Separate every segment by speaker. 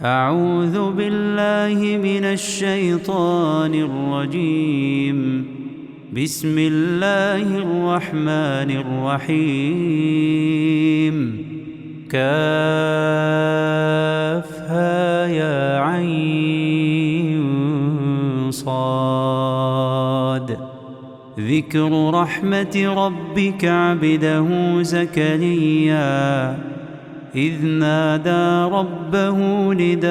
Speaker 1: أعوذ بالله من الشيطان الرجيم. بسم الله الرحمن الرحيم. كافها يا عين صاد. ذكر رحمة ربك عبده زكريا إذ نادى ربه نداء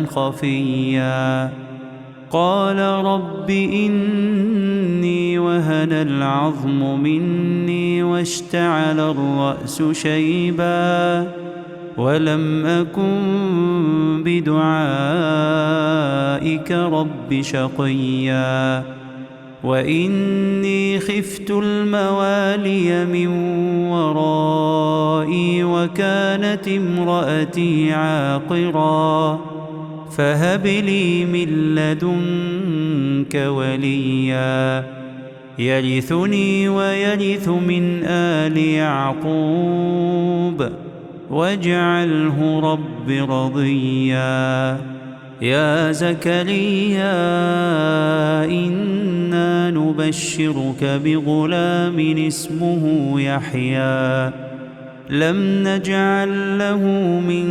Speaker 1: خفيا قال رب إني وهن العظم مني واشتعل الرأس شيبا ولم أكن بدعائك رب شقيا وإني خفت الموالي من ورائي وكانت امرأتي عاقرا فهب لي من لدنك وليا يرثني ويرث من آل يعقوب واجعله رب رضيا. يا زكريا إنا نبشرك بغلام اسمه يحيى لم نجعل له من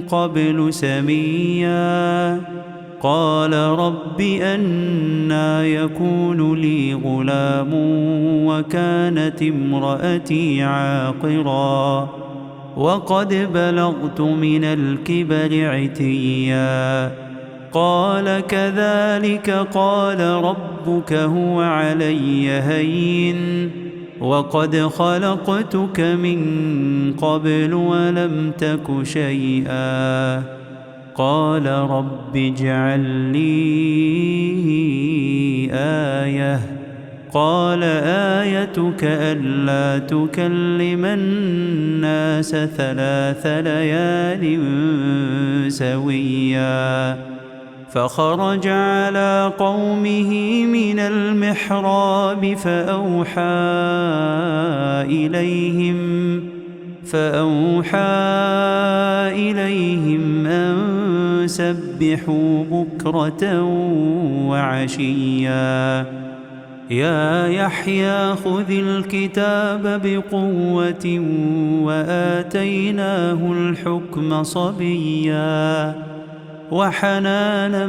Speaker 1: قبل سميا قال رب أنى يكون لي غلام وكانت امرأتي عاقرا وقد بلغت من الكبر عتيا قال كذلك قال ربك هو علي هين وقد خلقتك من قبل ولم تك شيئا قال رب اجعل لي آية قال آيتك ألا تكلم الناس 3 ليال سويا فخرج على قومه من المحراب فأوحى إليهم أن سبحوا بكرة وعشيا يا يحيى خذ الكتاب بقوة وآتيناه الحكم صبيا وحنانا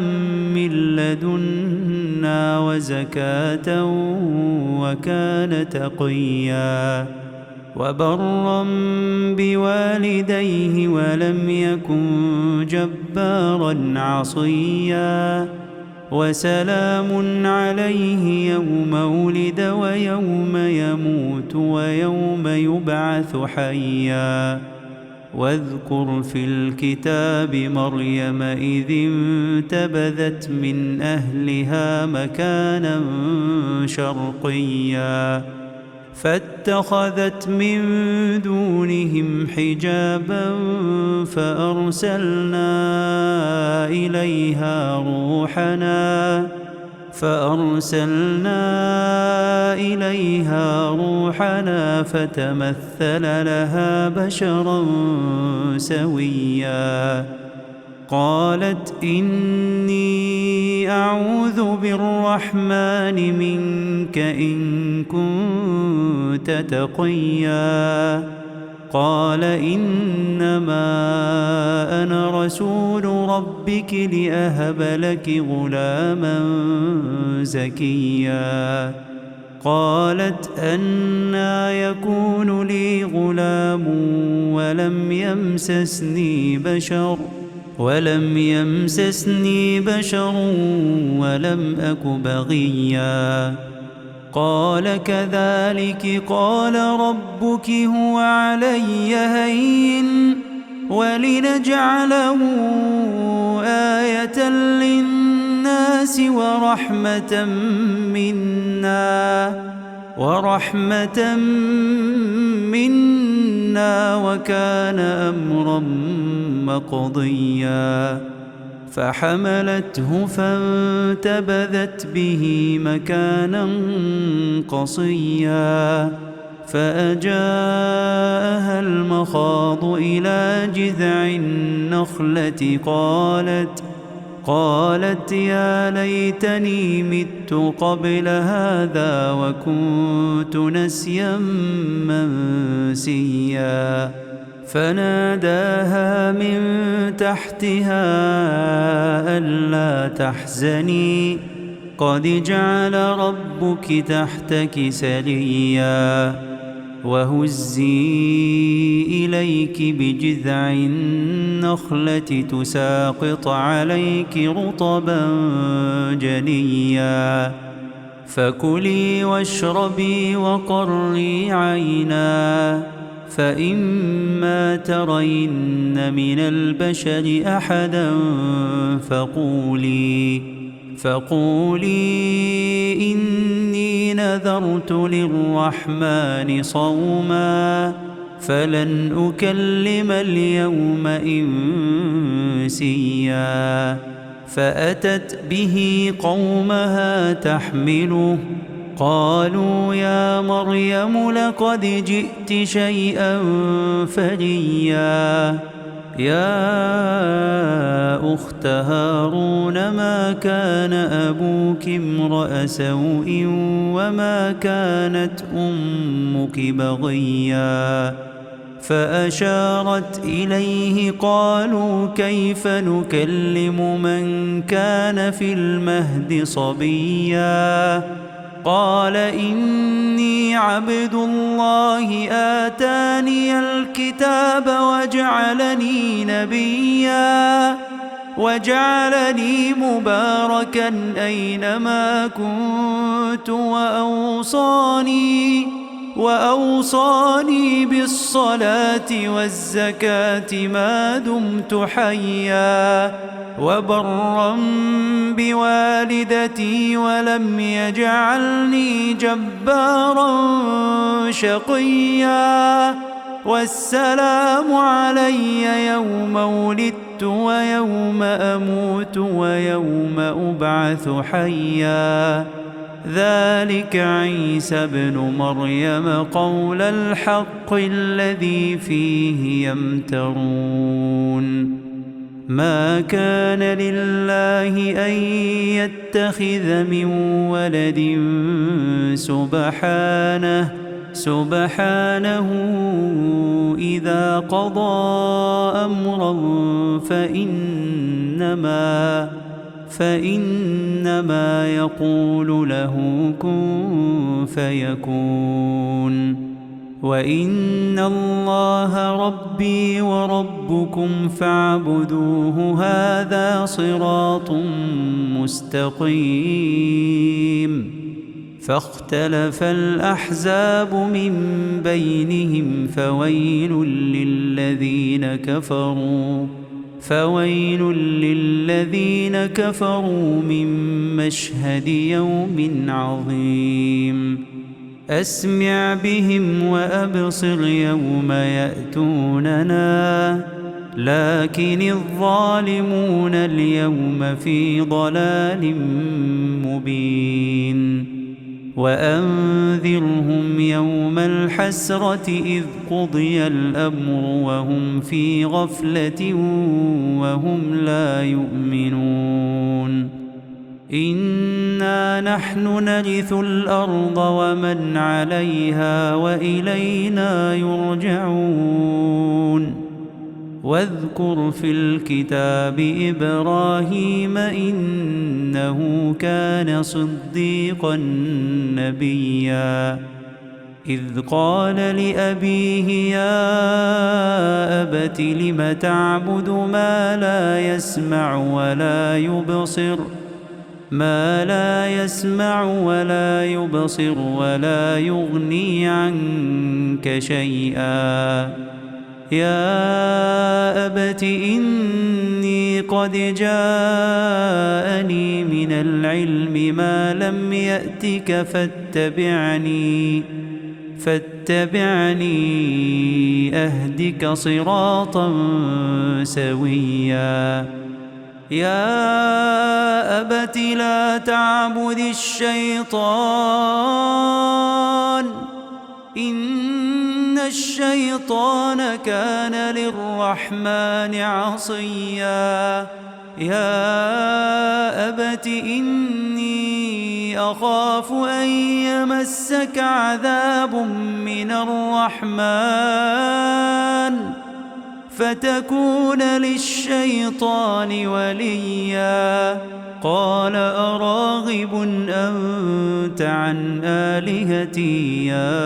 Speaker 1: من لدنا وزكاة وكان تقيا وبرا بوالديه ولم يكن جبارا عصيا وسلام عليه يوم ولد ويوم يموت ويوم يبعث حيا واذكر في الكتاب مريم إذ انتبذت من أهلها مكانا شرقيا فاتخذت من دونهم حجابا فأرسلنا إليها روحنا فتمثل لها بشرا سويا قالت إني أعوذ بالرحمن منك إن كنت تقيا قال إنما أنا رسول ربك لأهب لك غلاما زكيا قالت أنى يكون لي غلام ولم يمسسني بشر ولم أك بغيا قال كذلك قال ربك هو علي هين ولنجعله آية للناس ورحمة منا وكان أمرا مقضيا فحملته فانتبذت به مكانا قصيا فأجاءها المخاض إلى جذع النخلة قالت يا ليتني مت قبل هذا وكنت نسيا منسيا فناداها من تحتها ألا تحزني قد جعل ربك تحتك سريا وهزي إليك بجذع النخلة تساقط عليك رطبا جنيا فكلي واشربي وقري عينا فإما ترين من البشر أحدا فقولي إني نذرت للرحمن صوما فلن أكلم اليوم إنسيا فأتت به قومها تحمله قالوا يا مريم لقد جئت شيئا فريا يا أخت هارون ما كان أبوك امرأ سوء وما كانت أمك بغيا فأشارت إليه قالوا كيف نكلم من كان في المهد صبيا قال إني عبد الله آتاني الكتاب وجعلني نبيا وجعلني مباركا أينما كنت وأوصاني بالصلاة والزكاة ما دمت حيا وبرا بوالدتي ولم يجعلني جبارا شقيا والسلام علي يوم ولدت ويوم أموت ويوم أبعث حيا ذلك عيسى ابن مريم قول الحق الذي فيه يمترون ما كان لله أن يتخذ من ولد سبحانه إذا قضى أمرا فإنما يقول له كن فيكون وإن الله ربي وربكم فاعبدوه هذا صراط مستقيم فاختلف الأحزاب من بينهم فويل للذين كفروا من مشهد يوم عظيم أسمع بهم وأبصر يوم يأتوننا لكن الظالمون اليوم في ضلال مبين وأنذرهم يوم الحسرة إذ قضي الأمر وهم في غفلة وهم لا يؤمنون إنا نحن نرث الأرض ومن عليها وإلينا يرجعون واذكر في الكتاب إبراهيم إنه كان صديقا نبيا إذ قال لأبيه يا أبت لم تعبد ما لا يسمع ولا يبصر ولا يغني عنك شيئا يا أبت إني قد جاءني من العلم ما لم يأتك فاتبعني أهدك صراطا سويا يا أبت لا تعبد الشيطان إن الشيطان كان للرحمن عصيا يا أبت إني أخاف أن يمسك عذاب من الرحمن فتكون للشيطان وليا قال أراغب أنت عن آلهتي يا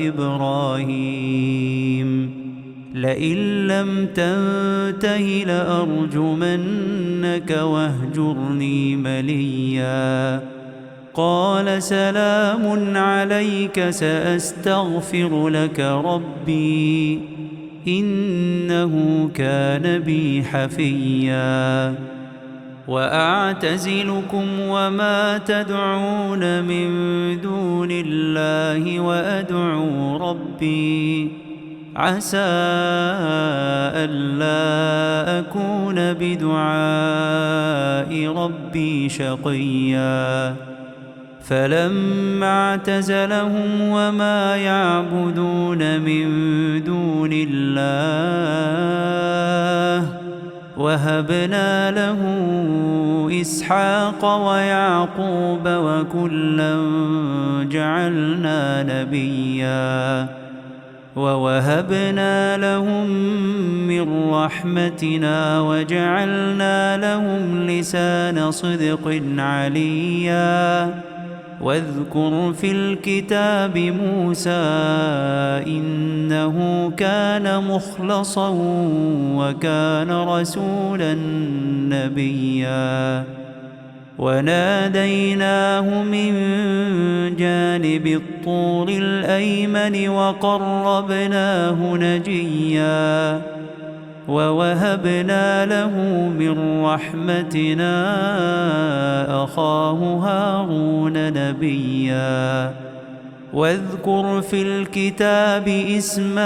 Speaker 1: إبراهيم لئن لم تنته لأرجمنك واهجرني مليا قال سلام عليك سأستغفر لك ربي إنه كان بي حفيا وأعتزلكم وما تدعون من دون الله وأدعو ربي عسى ألا أكون بدعاء ربي شقيا فلما اعتزلهم وما يعبدون من دون الله وهبنا له إسحاق ويعقوب وكلا جعلنا نبيا ووهبنا لهم من رحمتنا وجعلنا لهم لسان صدق عليا واذكر في الكتاب موسى إنه كان مخلصا وكان رسولا نبيا وناديناه من جانب الطور الأيمن وقربناه نجيا ووهبنا له من رحمتنا أخاه هارون نبيا واذكر في الكتاب إسماعيل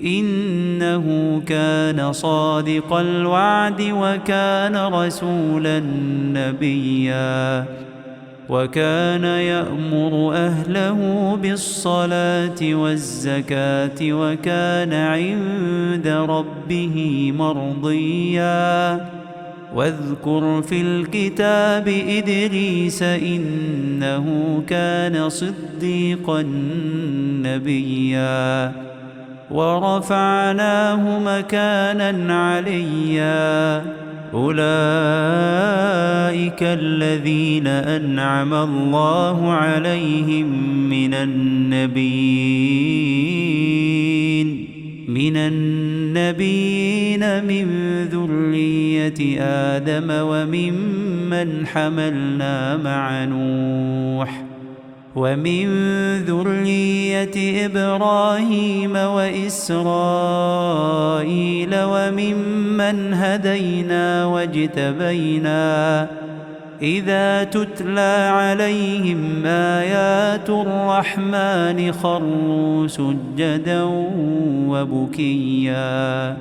Speaker 1: إنه كان صادق الوعد وكان رسولا نبيا وكان يأمر أهله بالصلاة والزكاة وكان عند ربه مرضيا واذكر في الكتاب إدريس إنه كان صديقا نبيا ورفعناه مكانا عليا أولئك الذين أنعم الله عليهم من النبيين من ذرية آدم وممن حملنا مع نوح ومن ذرية إبراهيم وإسرائيل وممن هدينا واجتبينا إذا تتلى عليهم آيات الرحمن خروا سجدا وبكيا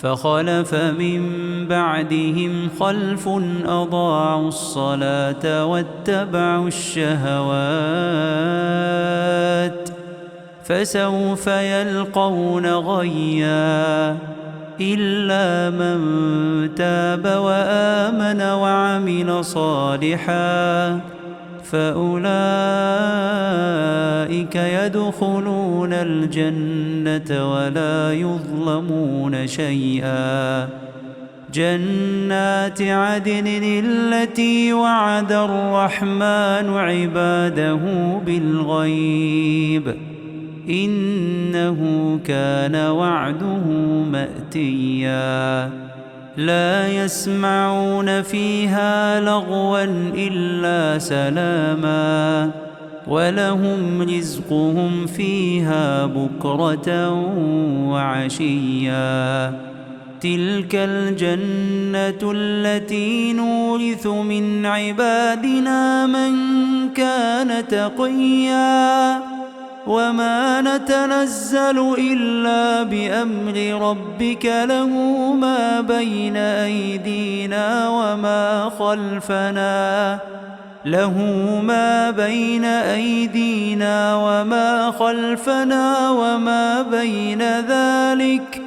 Speaker 1: فخلف من بعدهم خلف أضاعوا الصلاة واتبعوا الشهوات فسوف يلقون غيا إلا من تاب وآمن وعمل صالحا فأولئك يدخلون الجنة ولا يظلمون شيئا جنات عدن التي وعد الرحمن عباده بالغيب إنه كان وعده مأتيا لا يسمعون فيها لغوا إلا سلاما ولهم رزقهم فيها بكرة وعشيا تلك الجنة التي نورث من عبادنا من كان تقيا وما نتنزل إلا بأمر ربك له ما بين أيدينا وما خلفنا له ما بين أيدينا وما خلفنا وما بين ذلك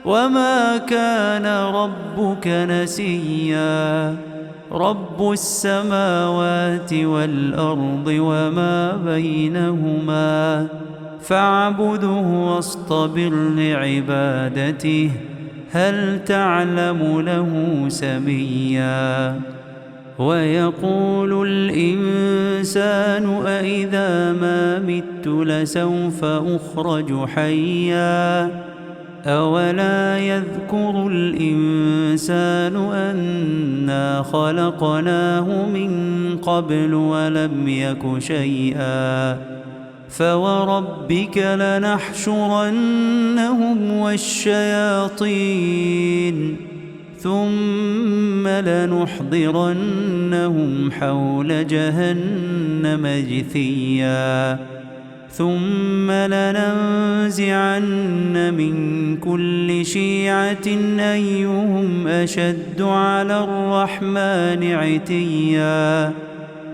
Speaker 1: وما كان ربك نسيا رب السماوات والأرض وما بينهما فاعبده واصطبر لعبادته هل تعلم له سميا ويقول الإنسان أإذا ما مت لسوف أخرج حيا أولا يذكر الإنسان أنا خلقناه من قبل ولم يك شيئا فوربك لنحشرنهم والشياطين ثم لنحضرنهم حول جهنم جثيا ثم لننزعن من كل شيعة أيهم أشد على الرحمن عتيا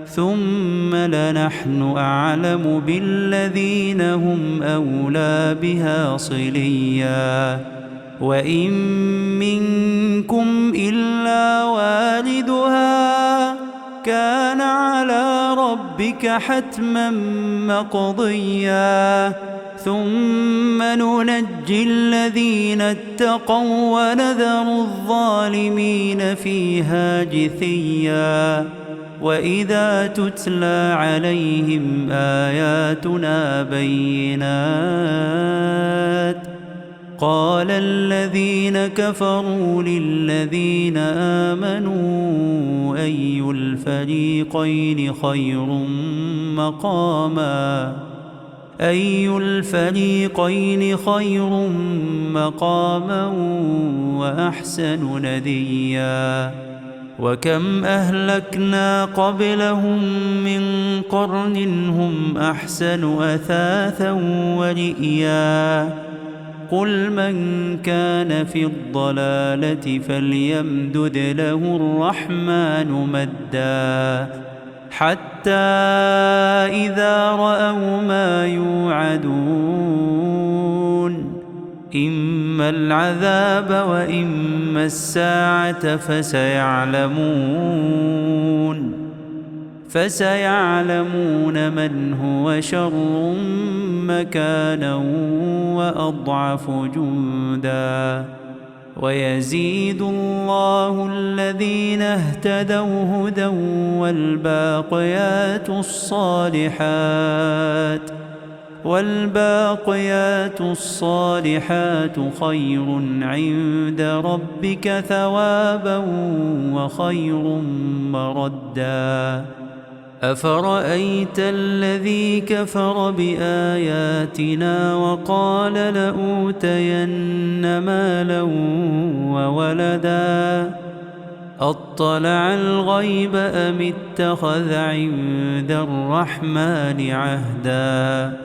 Speaker 1: ثم لنحن أعلم بالذين هم أولى بها صليا وإن منكم إلا واردها كان على ربك حتما مقضيا ثم ننجي الذين اتقوا ونذر الظالمين فيها جثيا وإذا تتلى عليهم آياتنا بينات قال الذين كفروا للذين آمنوا أي الفريقين خير مقاما وأحسن نديا وكم أهلكنا قبلهم من قرن هم أحسن أثاثا ورئيا قل من كان في الضلالة فليمدد له الرحمن مدا حتى إذا رأوا ما يوعدون إما العذاب وإما الساعة فسيعلمون من هو شر مكانا وأضعف جندا ويزيد الله الذين اهتدوا هدى والباقيات الصالحات خير عند ربك ثوابا وخير مردا أفرأيت الذي كفر بآياتنا وقال لأوتين مالا وولدا أطلع الغيب أم اتخذ عند الرحمن عهدا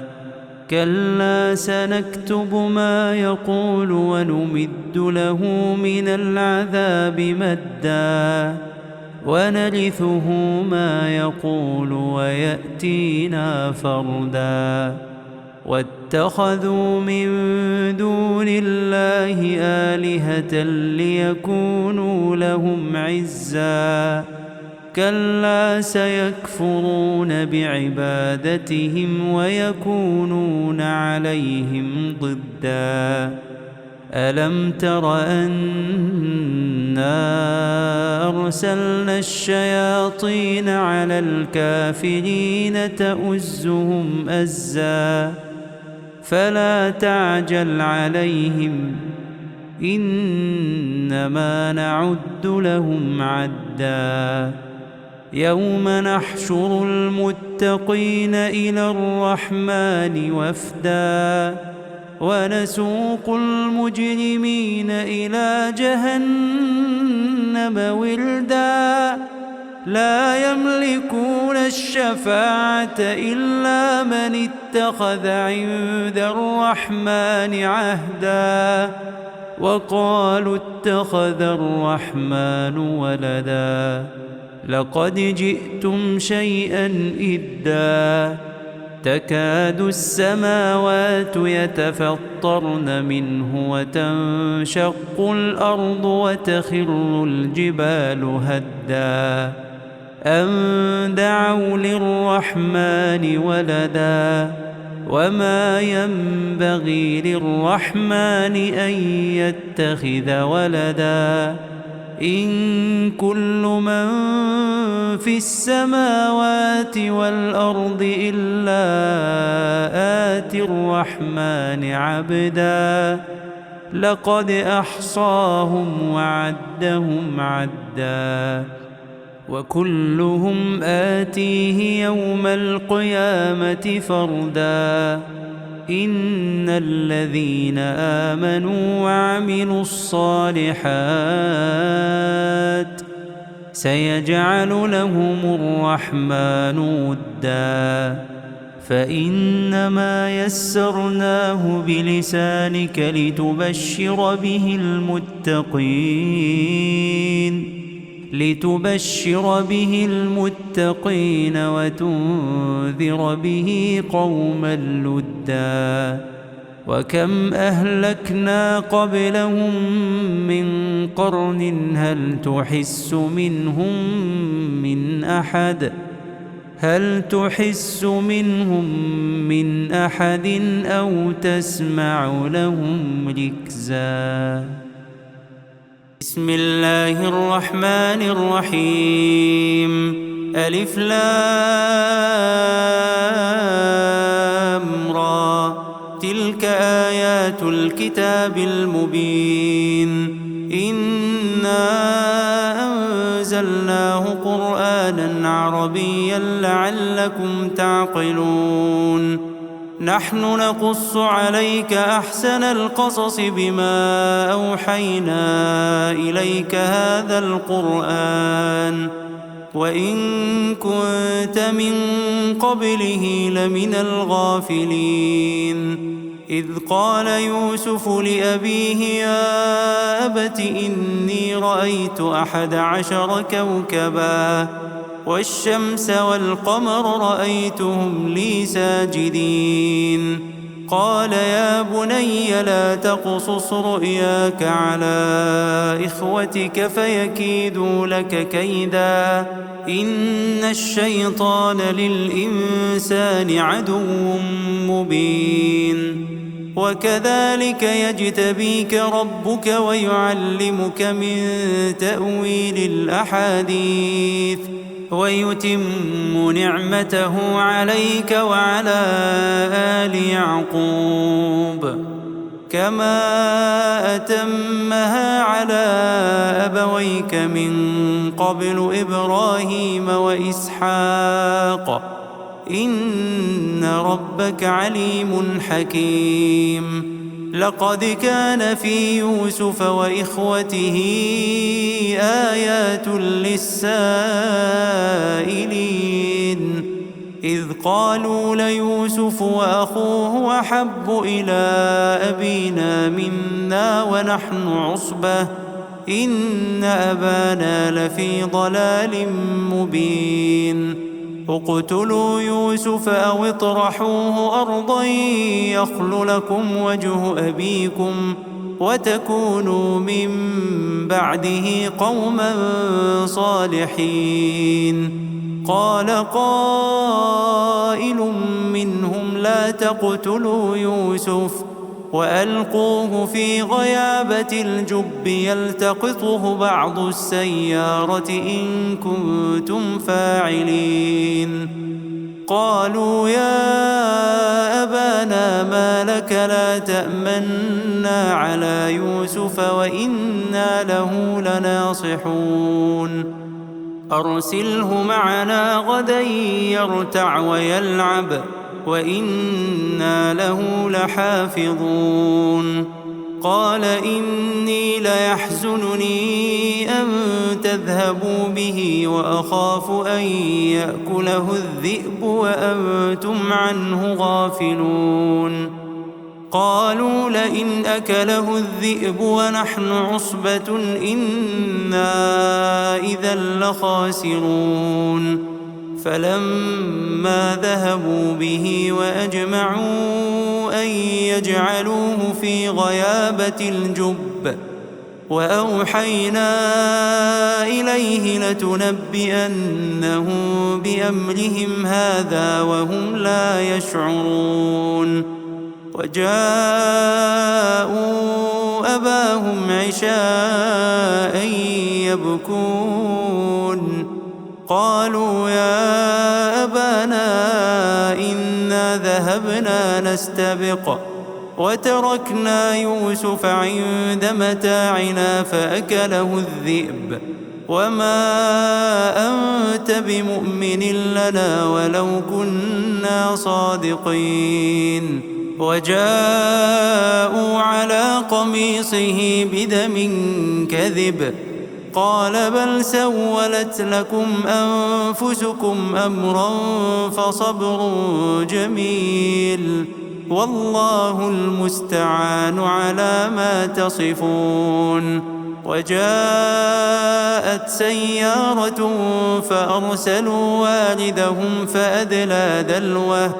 Speaker 1: كلا سنكتب ما يقول ونمد له من العذاب مدا ونرثه ما يقول ويأتينا فردا واتخذوا من دون الله آلهة ليكونوا لهم عزا كلا سيكفرون بعبادتهم ويكونون عليهم ضدا ألم تر أنا أرسلنا الشياطين على الكافرين تؤزهم أزا فلا تعجل عليهم إنما نعد لهم عدا يوم نحشر المتقين إلى الرحمن وفدا ونسوق المجرمين إلى جهنم وردا لا يملكون الشفاعة إلا من اتخذ عند الرحمن عهدا وقالوا اتخذ الرحمن ولدا لقد جئتم شيئا إدا تكاد السماوات يتفطرن منه وتنشق الأرض وتخر الجبال هدا أن دعوا للرحمن ولدا وما ينبغي للرحمن أن يتخذ ولدا إن كل من في السماوات والأرض إلا آتي الرحمن عبدا لقد أحصاهم وعدهم عدا وكلهم آتيه يوم القيامة فردا إن الذين آمنوا وعملوا الصالحات سيجعل لهم الرحمن ودا فإنما يسرناه بلسانك لتبشر به المتقين وتنذر به قوما لدا وكم أهلكنا قبلهم من قرن هل تحس منهم من أحد أو تسمع لهم ركزا بسم الله الرحمن الرحيم ألف لام را تلك آيات الكتاب المبين إنا أنزلناه قرآنا عربيا لعلكم تعقلون نحن نقص عليك أحسن القصص بما أوحينا إليك هذا القرآن وإن كنت من قبله لمن الغافلين إذ قال يوسف لأبيه يا أبت إني رأيت 11 كوكبا والشمس والقمر رأيتهم لي ساجدين قال يا بني لا تقصص رؤياك على إخوتك فيكيدوا لك كيدا إن الشيطان للإنسان عدو مبين وكذلك يجتبيك ربك ويعلمك من تأويل الأحاديث ويتم نعمته عليك وعلى آل يعقوب كما أتمها على أبويك من قبل إبراهيم وإسحاق إن ربك عليم حكيم لقد كان في يوسف وإخوته آيات للسائلين إذ قالوا ليوسف وأخوه أحب إلى أبينا منا ونحن عصبة إن أبانا لفي ضلال مبين اقتلوا يوسف أو اطرحوه أرضا يخل لكم وجه أبيكم وتكونوا من بعده قوما صالحين قال قائل منهم لا تقتلوا يوسف وألقوه في غيابة الجب يلتقطه بعض السيارة إن كنتم فاعلين قالوا يا أبانا ما لك لا تأمنا على يوسف وإنا له لناصحون أرسله معنا غدا يرتع ويلعب وإنا له لحافظون قال إني ليحزنني أن تذهبوا به وأخاف أن يأكله الذئب وأنتم عنه غافلون قالوا لئن أكله الذئب ونحن عصبة إنا إذا لخاسرون فلما ذهبوا به وأجمعوا أن يجعلوه في غيابة الجب وأوحينا إليه لتنبئنهم بأمرهم هذا وهم لا يشعرون وجاءوا أباهم عشاء يبكون قالوا يا أبانا إنا ذهبنا نستبق وتركنا يوسف عند متاعنا فأكله الذئب وما أنت بمؤمن لنا ولو كنا صادقين وجاءوا على قميصه بدم كذب قال بل سولت لكم أنفسكم أمرا فصبر جميل والله المستعان على ما تصفون وجاءت سيارة فأرسلوا والدهم فأدلى دلوه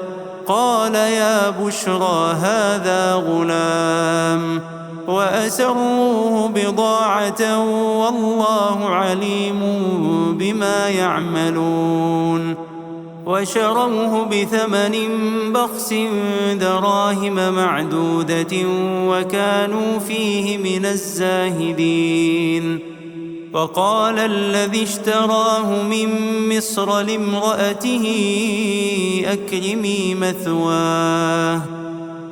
Speaker 1: قال يا بشرى هذا غلام وأسروه بضاعة والله عليم بما يعملون وشروه بثمن بخس دراهم معدودة وكانوا فيه من الزاهدين وقال الذي اشتراه من مصر لامرأته أكرمي مثواه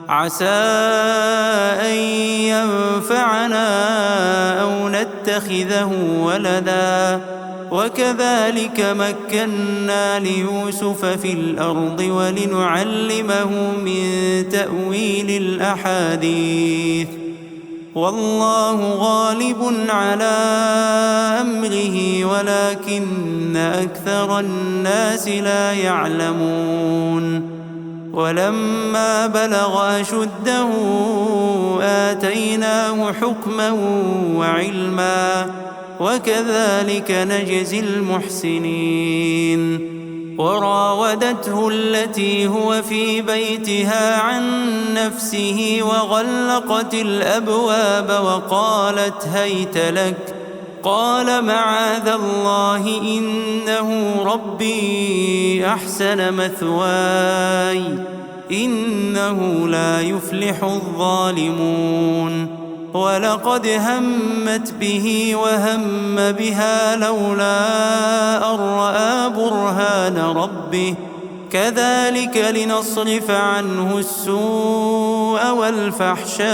Speaker 1: عسى أن ينفعنا أو نتخذه ولدا وكذلك مكنا ليوسف في الأرض ولنعلمه من تأويل الأحاديث والله غالب على أمره ولكن أكثر الناس لا يعلمون ولما بلغ أشده آتيناه حكما وعلما وكذلك نجزي المحسنين وراودته التي هو في بيتها عن نفسه وغلقت الأبواب وقالت هيت لك قال معاذ الله إنه ربي أحسن مثواي إنه لا يفلح الظالمون ولقد همت به وهم بها لولا أن رأى برهان ربه كذلك لنصرف عنه السوء والفحشاء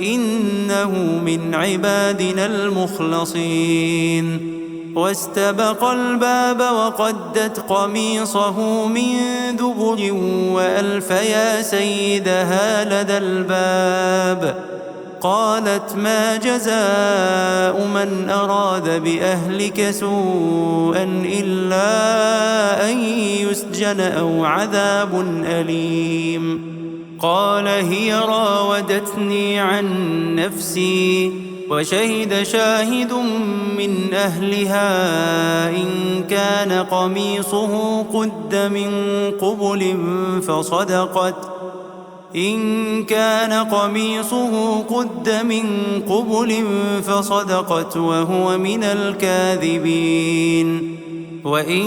Speaker 1: إنه من عبادنا المخلصين واستبق الباب وقدت قميصه من دبر وألف يا سيدها لدى الباب قالت ما جزاء من أراد بأهلك سوءا إلا أن يسجن أو عذاب أليم قال هي راودتني عن نفسي وشهد شاهد من أهلها إن كان قميصه قد من قبل فصدقت وهو من الكاذبين وإن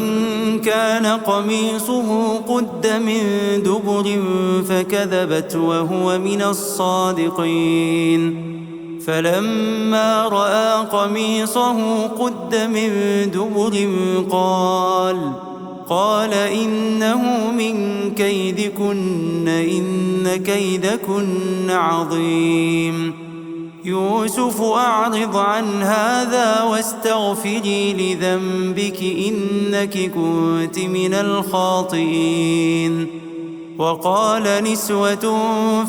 Speaker 1: كان قميصه قد من دبر فكذبت وهو من الصادقين فلما رأى قميصه قد من دبر قال إنه من كيدكن إن كيدكن عظيم يوسف أعرض عن هذا واستغفري لذنبك إنك كنت من الخاطئين وقال نسوة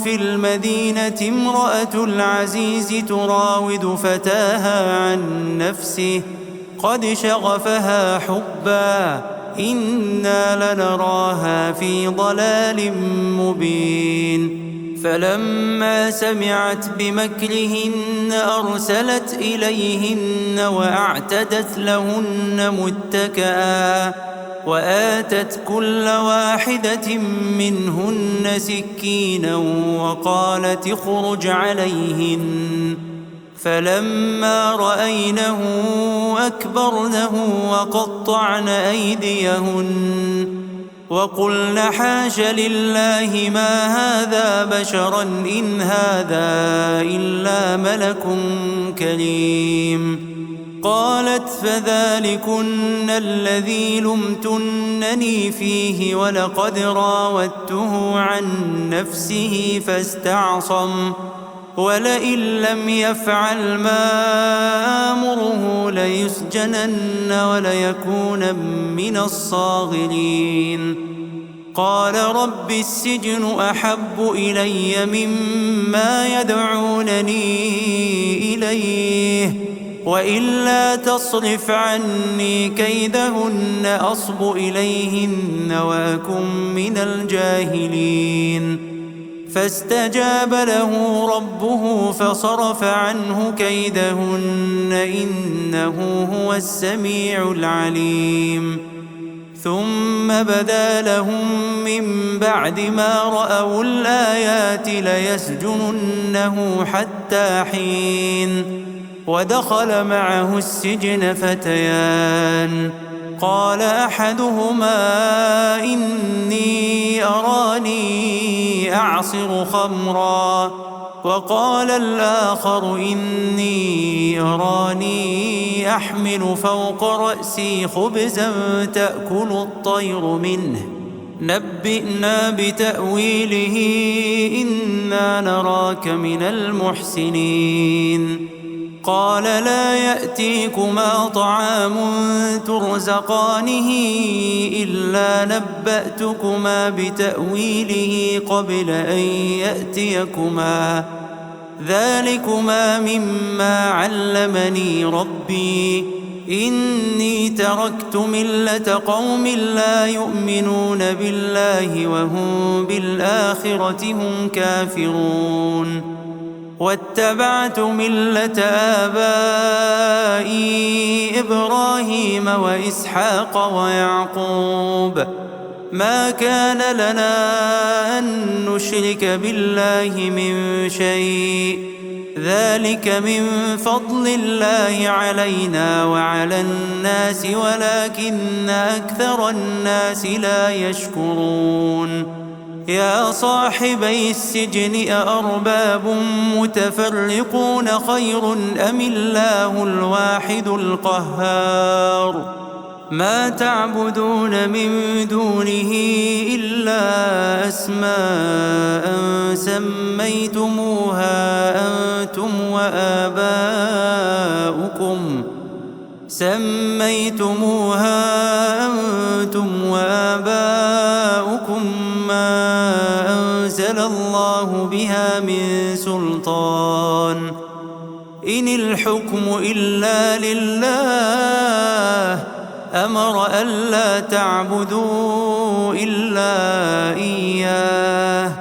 Speaker 1: في المدينة امرأة العزيز تراود فتاها عن نفسه قد شغفها حبا إنا لنراها في ضلال مبين. فلما سمعت بمكرهن أرسلت إليهن وأعتدت لهن متكئا وآتت كل واحدة منهن سكينا وقالت اخرج عليهن. فلما رأينه أكبرنه وقطعن أيديهن وقلن حاش لله ما هذا بشرا إن هذا إلا ملك كريم. قالت فذلكن الذي لمتنني فيه ولقد راودته عن نفسه فاستعصم ولئن لم يفعل ما آمره ليسجنن وليكون من الصاغرين. قال رب السجن أحب إلي مما يدعونني إليه وإلا تصرف عني كيدهن أصب إليهن وأكن من الجاهلين. فاستجاب له ربه فصرف عنه كيدهن إنه هو السميع العليم. ثم بدا لهم من بعد ما رأوا الآيات ليسجننه حتى حين. ودخل معه السجن فتيان قال أحدهما إني أراني أعصر خمرا وقال الآخر إني أراني أحمل فوق رأسي خبزا تأكل الطير منه نبئنا بتأويله إنا نراك من المحسنين. قال لا يأتيكما طعام ترزقانه إلا نبأتكما بتأويله قبل أن يأتيكما ذلكما مما علمني ربي إني تركت ملة قوم لا يؤمنون بالله وهم بالآخرة هم كافرون واتبعت ملة آبائي إبراهيم وإسحاق ويعقوب ما كان لنا أن نشرك بالله من شيء ذلك من فضل الله علينا وعلى الناس ولكن أكثر الناس لا يشكرون. يا صاحبي السجن أأرباب متفرقون خير أم الله الواحد القهار ما تعبدون من دونه إلا أسماء سميتموها أنتم وآباؤكم ما أنزل الله بها من سلطان إن الحكم إلا لله أمر ألا تعبدوا إلا إياه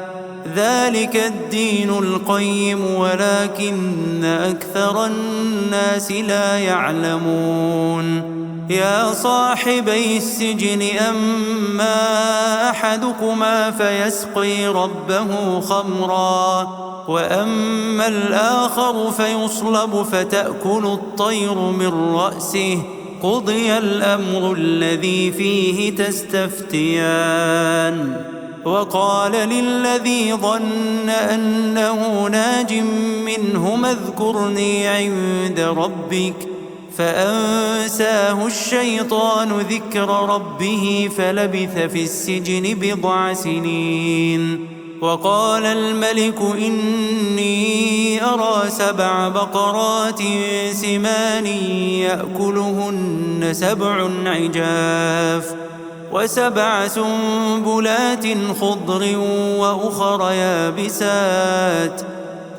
Speaker 1: ذلك الدين القيم ولكن أكثر الناس لا يعلمون. يا صاحبي السجن أما أحدكما فيسقي ربه خمرا وأما الآخر فيصلب فتأكل الطير من رأسه قضي الأمر الذي فيه تستفتيان. وقال للذي ظن أنه ناج منهما اذكرني عند ربك فأنساه الشيطان ذكر ربه فلبث في السجن بضع سنين. وقال الملك إني أرى 7 بقرات سمان يأكلهن 7 عجاف و7 سنبلات خضر وأخر يابسات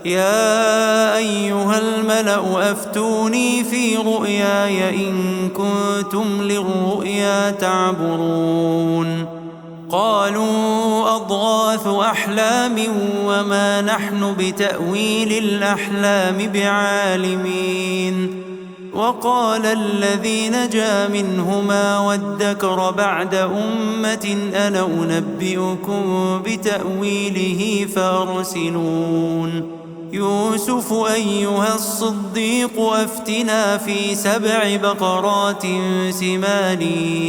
Speaker 1: يا أيها الملأ أفتوني في رؤياي إن كنتم للرؤيا تعبرون قالوا أضغاث أحلام وما نحن بتأويل الأحلام بعالمين وقال الذي نجا منهما وادكر بعد أمة أنا أنبئكم بتأويله فأرسلون يوسف أيها الصديق أفتنا في 7 بقرات سمان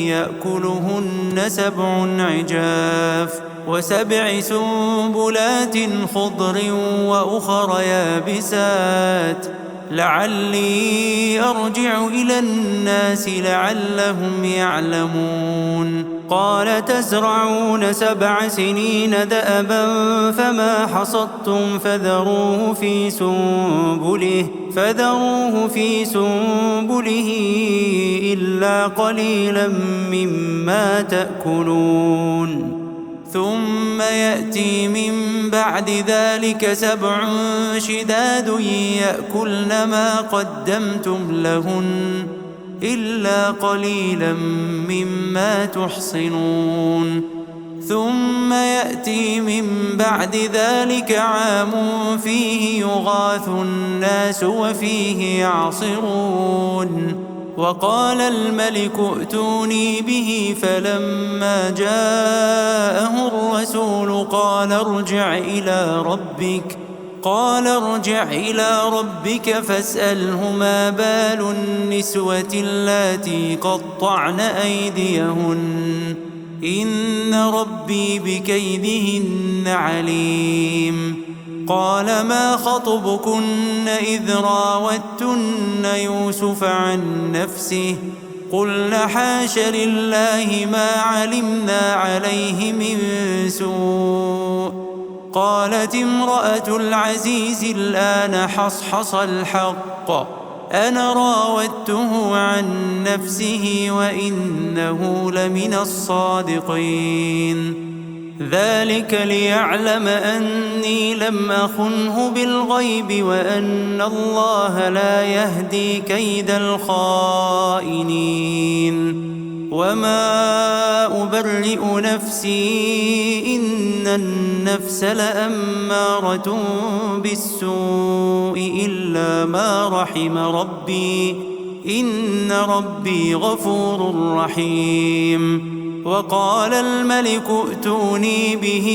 Speaker 1: يأكلهن 7 عجاف و7 سنبلات خضر وأخر يابسات لعلي أرجع إلى الناس لعلهم يعلمون قال تزرعون 7 سنين دأبا فما حصدتم فذروه في سنبله إلا قليلا مما تأكلون ثم يأتي من بعد ذلك 7 شداد يأكلن ما قدمتم لهن إلا قليلا مما تحصنون ثم يأتي من بعد ذلك عام فيه يغاث الناس وفيه يعصرون وقال الملك ائتوني به فلما جاءه الرسول قال ارجع إلى ربك فاسأله ما بال النسوة اللاتي قطعن أيديهن إن ربي بكيدهن عليم قال ما خطبكن إذ راوتن يوسف عن نفسه قلن حاش لله ما علمنا عليه من سوء قالت امرأة العزيز الآن حصحص الحق أنا راودته عن نفسه وإنه لمن الصادقين ذلك ليعلم أني لم أخنه بالغيب وأن الله لا يهدي كيد الخائنين وما أبرئ نفسي إن النفس لأمارة بالسوء إلا ما رحم ربي إن ربي غفور رحيم وقال الملك ائتوني به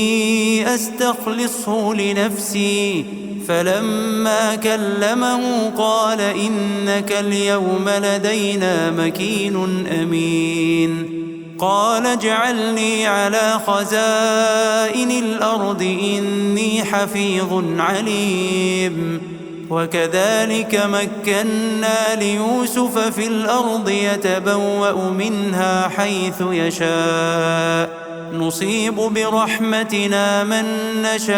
Speaker 1: أستخلصه لنفسي فلما كلمه قال إنك اليوم لدينا مكين أمين قال اجعلني على خزائن الأرض إني حفيظ عليم وكذلك مكنا ليوسف في الأرض يتبوأ منها حيث يشاء نصيب برحمتنا من نشاء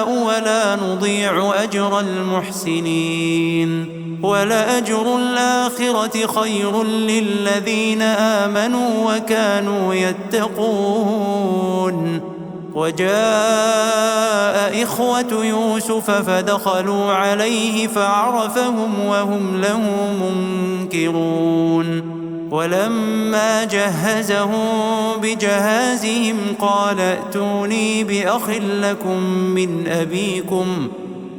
Speaker 1: ولا نضيع أجر المحسنين ولأجر الآخرة خير للذين آمنوا وكانوا يتقون وجاء إخوة يوسف فدخلوا عليه فعرفهم وهم له منكرون ولما جهزهم بجهازهم قال ائتوني بأخ لكم من أبيكم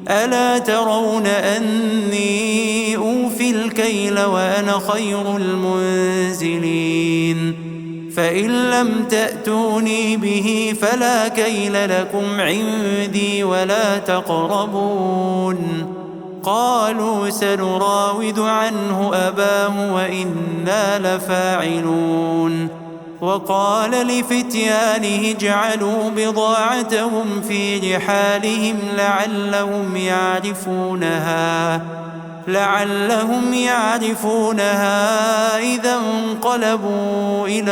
Speaker 1: ألا ترون أني أوفي الكيل وأنا خير المنزلين فإن لم تأتوني به فلا كيل لكم عندي ولا تقربون قالوا سنراود عنه أباه وإنا لفاعلون وقال لفتيانه اجعلوا بضاعتهم في رحالهم لعلهم يعرفونها إذا انقلبوا إلى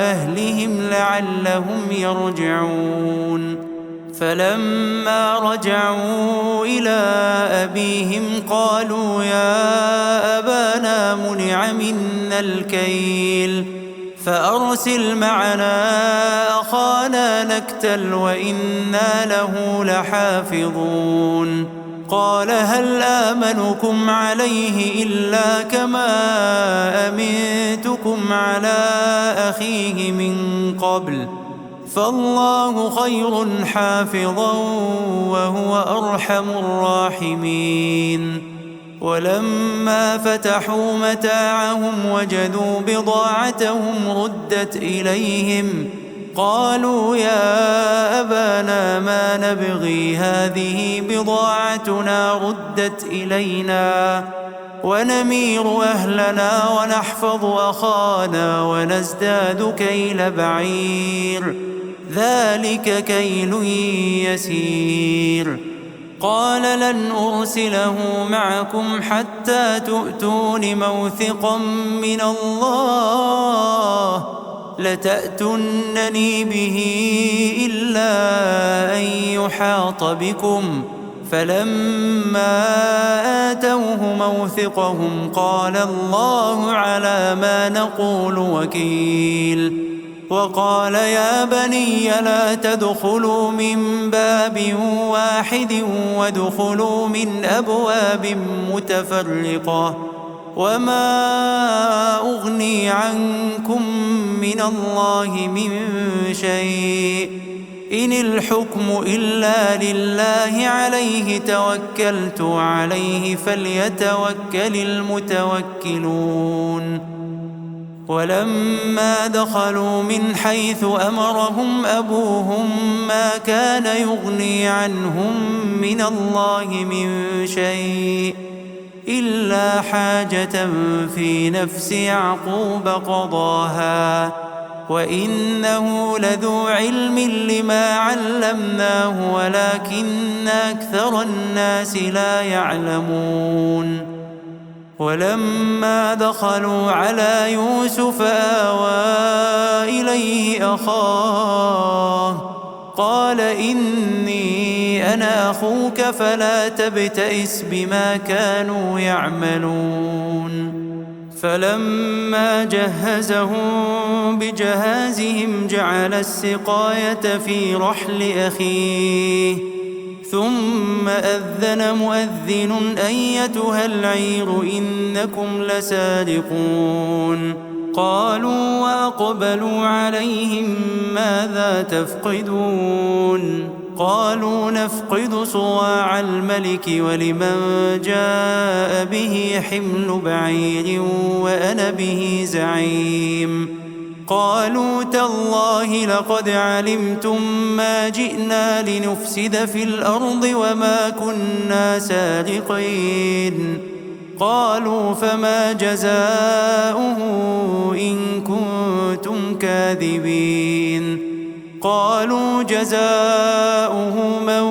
Speaker 1: أهلهم لعلهم يرجعون فلما رجعوا إلى أبيهم قالوا يا أبانا منع منا الكيل فأرسل معنا أخانا نكتل وإنا له لحافظون قال هل آمنكم عليه إلا كما أمنتكم على أخيه من قبل فالله خير حافظا وهو أرحم الراحمين ولما فتحوا متاعهم وجدوا بضاعتهم ردت إليهم قالوا يا أبانا ما نبغي هذه بضاعتنا ردت إلينا ونمير أهلنا ونحفظ أخانا ونزداد كيل بعير ذلك كيل يسير قال لن أرسله معكم حتى تؤتون موثقا من الله لتأتونني به إلا أن يحاط بكم فلما آتوه موثقهم قال الله على ما نقول وكيل وقال يا بني لا تدخلوا من باب واحد وادخلوا من أبواب متفرقة وما أغني عنكم من الله من شيء إن الحكم إلا لله عليه توكلت عليه فليتوكل المتوكلون ولما دخلوا من حيث أمرهم أبوهم ما كان يغني عنهم من الله من شيء إلا حاجة في نفس يعقوب قضاها وإنه لذو علم لما علمناه ولكن أكثر الناس لا يعلمون ولما دخلوا على يوسف آوى إليه أخاه قال إني أنا أخوك فلا تبتئس بما كانوا يعملون فلما جهزهم بجهازهم جعل السقاية في رحل أخيه ثم أذن مؤذن أيتها العير إنكم لسارقون قالوا وأقبلوا عليهم ماذا تفقدون قالوا نفقد صواع الملك ولمن جاء به حمل بعير وأنا به زعيم قالوا تالله لقد علمتم ما جئنا لنفسد في الأرض وما كنا سارقين قالوا فما جزاؤه إن كنتم كاذبين قالوا جزاؤه من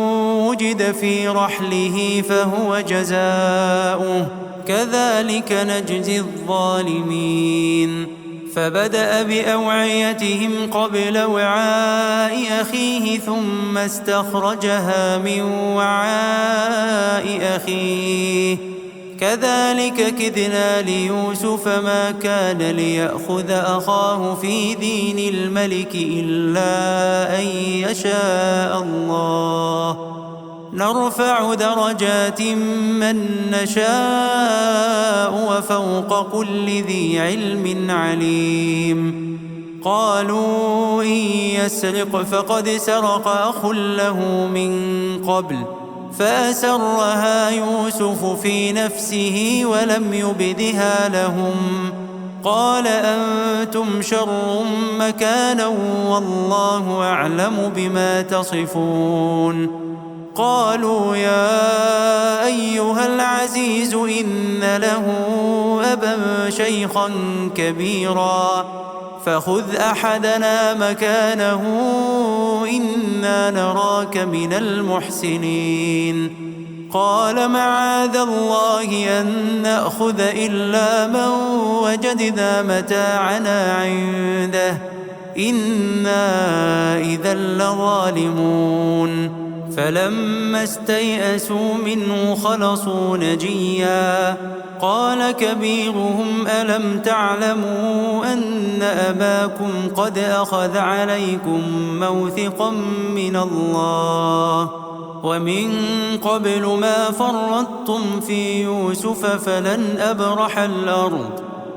Speaker 1: وجد في رحله فهو جزاؤه كذلك نجزي الظالمين فبدأ بأوعيتهم قبل وعاء أخيه ثم استخرجها من وعاء أخيه كذلك كدنا ليوسف ما كان ليأخذ أخاه في دين الملك إلا أن يشاء الله نرفع درجات من نشاء وفوق كل ذي علم عليم قالوا إن يسرق فقد سرق أخ له من قبل فأسرها يوسف في نفسه ولم يبدها لهم قال أنتم شر مكانا والله أعلم بما تصفون قالوا يا أيها العزيز إن له أبا شيخا كبيرا فخذ أحدنا مكانه إنا نراك من المحسنين قال معاذ الله أن نأخذ إلا من وجدنا متاعنا عنده إنا إذا لظالمون فلما استيئسوا منه خلصوا نجيا قال كبيرهم ألم تعلموا أن أباكم قد أخذ عليكم موثقا من الله ومن قبل ما فرطتم في يوسف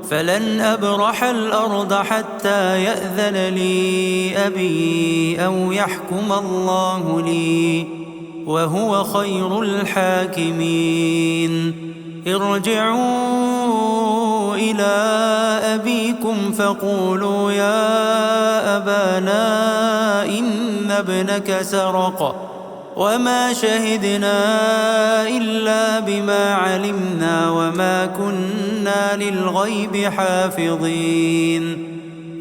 Speaker 1: فلن أبرح الأرض حتى يأذن لي أبي أو يحكم الله لي وهو خير الحاكمين ارجعوا إلى أبيكم فقولوا يا أبانا إن ابنك سرق وما شهدنا إلا بما علمنا وما كنا للغيب حافظين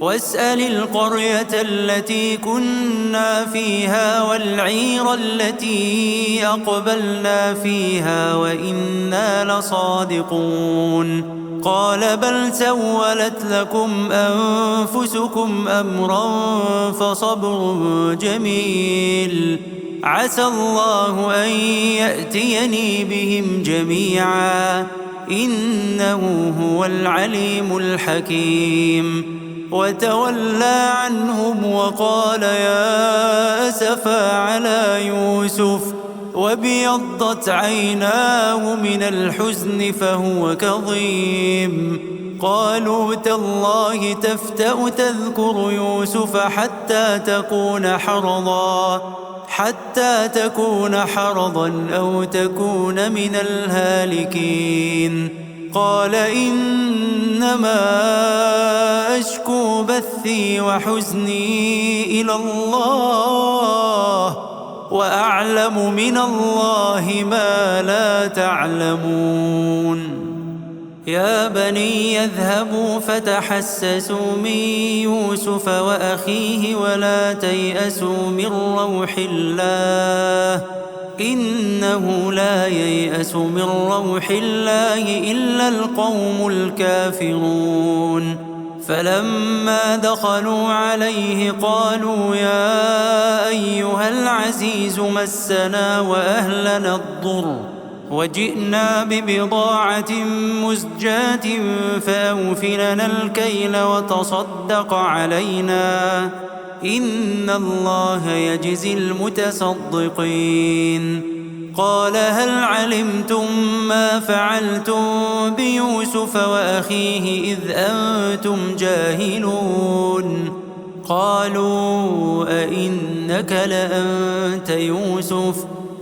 Speaker 1: واسأل القرية التي كنا فيها والعير التي أقبلنا فيها وإنا لصادقون قال بل سولت لكم أنفسكم أمرا فصبر جميل عسى الله أن يأتيني بهم جميعا إنه هو العليم الحكيم وتولى عنهم وقال يا أسفا على يوسف وابيضت عيناه من الحزن فهو كظيم قالوا تالله تفتأ تذكر يوسف حتى تكون حرضا أو تكون من الهالكين قال إنما أشكو بثي وحزني إلى الله وأعلم من الله ما لا تعلمون يا بني يذهبوا فتحسسوا من يوسف وأخيه ولا تيأسوا من روح الله إنه لا ييأس من روح الله إلا القوم الكافرون فلما دخلوا عليه قالوا يا أيها العزيز مسنا وأهلنا الضر وجئنا ببضاعة مزجاة فأوف لنا الكيل وتصدق علينا إن الله يجزي المتصدقين قال هل علمتم ما فعلتم بيوسف وأخيه إذ أنتم جاهلون قالوا أئنك لأنت يوسف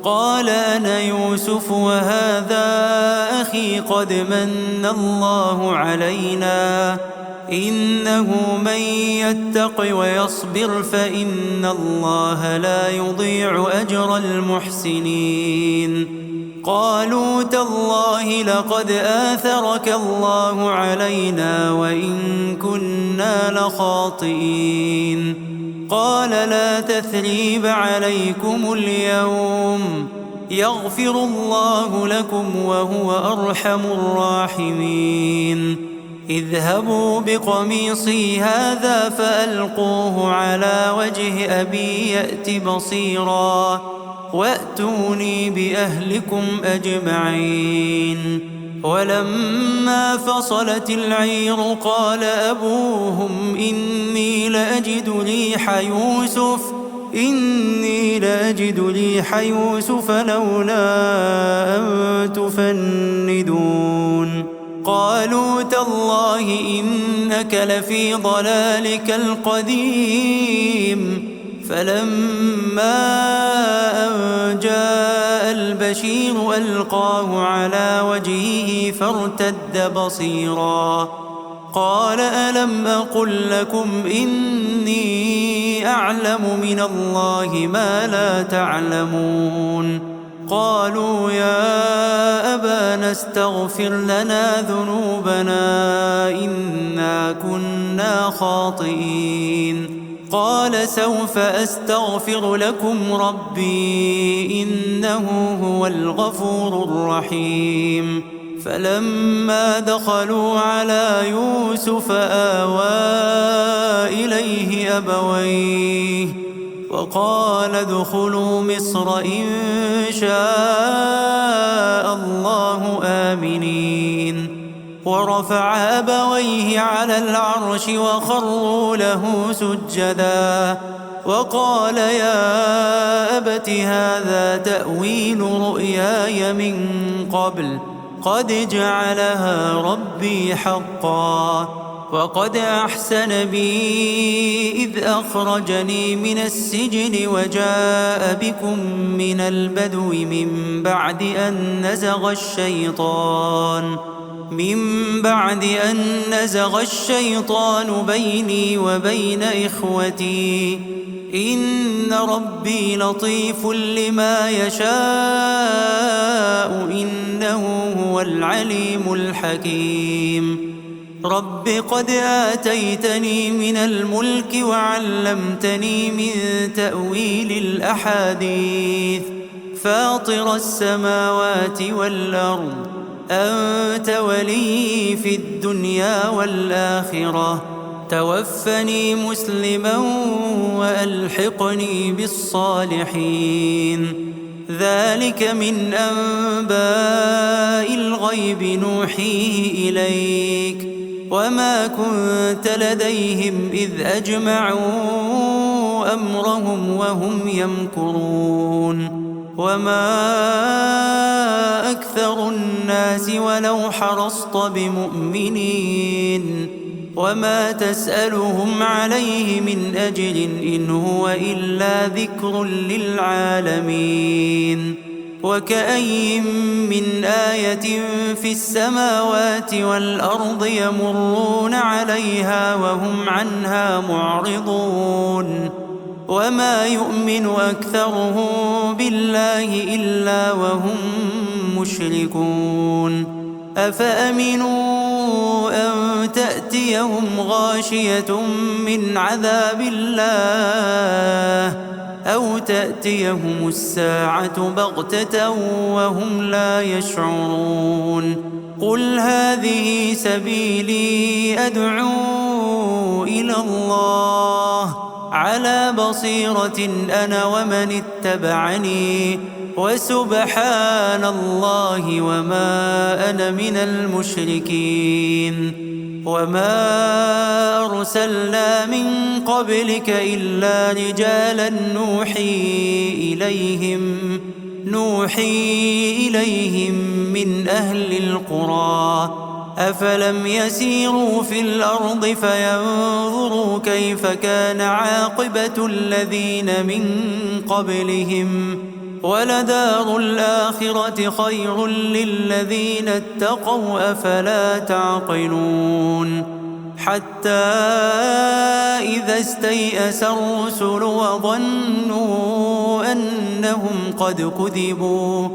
Speaker 1: قال أنا يوسف وهذا أخي قد من الله علينا إنه من يتق ويصبر فإن الله لا يضيع أجر المحسنين قالوا تالله لقد آثرك الله علينا وإن كنا لخاطئين قال لا تثريب عليكم اليوم يغفر الله لكم وهو أرحم الراحمين اذهبوا بقميصي هذا فألقوه على وجه أبي يأت بصيرا وأتوني بأهلكم أجمعين ولما فصلت العير قال أبوهم إني لأجد ريح يوسف لولا أن تفندون قالوا تالله إنك لفي ضلالك القديم فلما أن جاء البشير ألقاه على وجهه فارتد بصيرا قال ألم أقل لكم إني أعلم من الله ما لا تعلمون قالوا يا أبانا استغفر لنا ذنوبنا إنا كنا خاطئين قال سوف أستغفر لكم ربي إنه هو الغفور الرحيم فلما دخلوا على يوسف آوى إليه أبويه وقال ادخلوا مصر إن شاء الله آمنين ورفع أبويه على العرش وخروا له سجدا وقال يا أبت هذا تأويل رؤياي من قبل قد جعلها ربي حقا وقد أحسن بي إذ أخرجني من السجن وجاء بكم من البدو من بعد أن نزغ الشيطان بيني وبين إخوتي إن ربي لطيف لما يشاء إنه هو العليم الحكيم رب قد آتيتني من الملك وعلمتني من تأويل الأحاديث فاطر السماوات والأرض أنت ولي في الدنيا والآخرة توفني مسلما وألحقني بالصالحين ذلك من أنباء الغيب نوحيه إليك وما كنت لديهم إذ أجمعوا أمرهم وهم يمكرون وما أكثر الناس ولو حرصت بمؤمنين وما تسألهم عليه من أجر إن هو إلا ذكر للعالمين وكأي من آية في السماوات والأرض يمرون عليها وهم عنها معرضون وما يؤمن أكثرهم بالله إلا وهم مشركون أفأمنوا أن تأتيهم غاشية من عذاب الله أو تأتيهم الساعة بغتة وهم لا يشعرون قل هذه سبيلي أدعو إلى الله على بصيرة أنا ومن اتبعني وسبحان الله وما أنا من المشركين وما أرسلنا من قبلك إلا رجالا نوحي إليهم من أهل القرى أفلم يسيروا في الأرض فينظروا كيف كان عاقبة الذين من قبلهم ولدار الآخرة خير للذين اتقوا أفلا تعقلون حتى إذا استيأس الرسل وظنوا أنهم قد كذبوا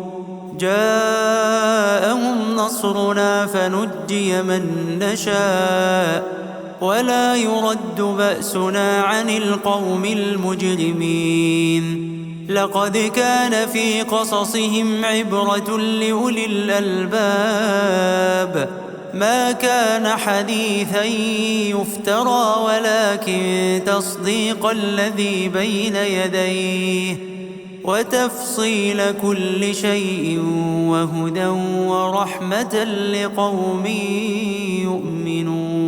Speaker 1: جاءهم نصرنا فنجي من نشاء ولا يرد بأسنا عن القوم المجرمين لقد كان في قصصهم عبرة لأولي الألباب ما كان حديثا يفترى ولكن تصديق الذي بين يديه وتفصيل كل شيء وهدى ورحمة لقوم يؤمنون